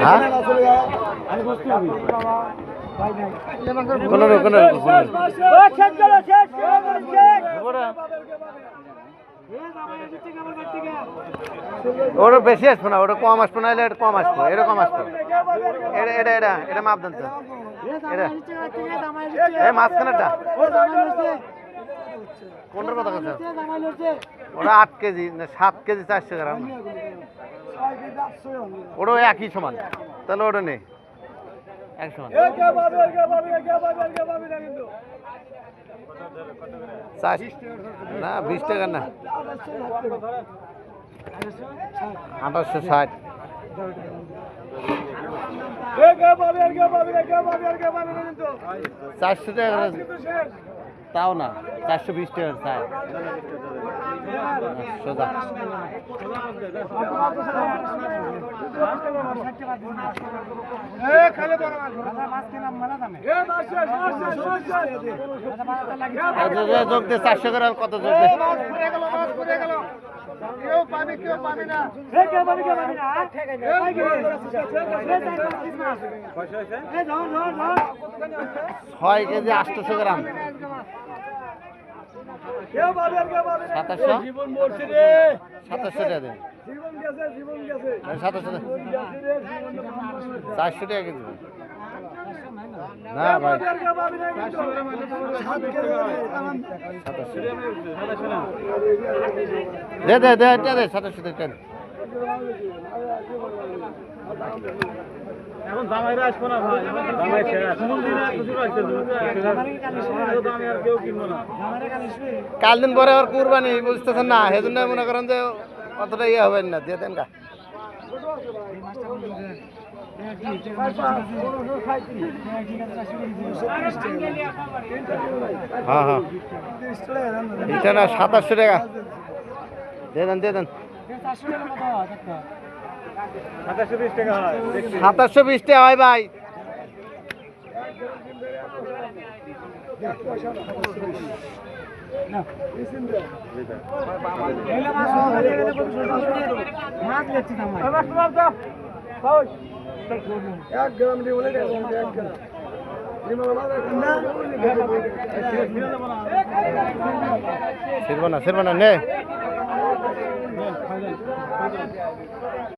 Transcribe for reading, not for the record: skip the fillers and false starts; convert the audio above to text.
হ্যাঁ ওটা বেশি আসবো না, ওটা কম আসবো না, এটা কম আসবো, এটা কম আসবো, এটা এটা এটা এটা মাপদান তো এটা এই মাঝখানেটা কোনটার কথা কথা ওটা 8 কেজি না 7 কেজি 400 গ্রাম, ওটা একই সমান, তাহলে ওটা নেই এক সমান। না 20 টাকা না 2860 400 টাকা তাও না 420 টাকা চাই সোজা। যোগ দে 400 করে কত যোগ দে ছয় কেজি 800 গ্রাম 2700 টাকা দেন 400 টাকা কেজি না ভাই 2700 টাকা এখন জামাইরা আসবো না ভাই, জামাই শেষ কেউ কিনবো না। কাল দিন পরে আর কুরবানি বুঝতেছেন না, সেজন্য মনে করেন যে অতটা ইয়ে হবে না, দিয়ে দেন গা হ্যাঁ হ্যাঁ এটা না 2700 টাকা দিয়ে দেন 2720 টাকা হয়, 2720 টাকা হয় ভাই। সিরবানা নে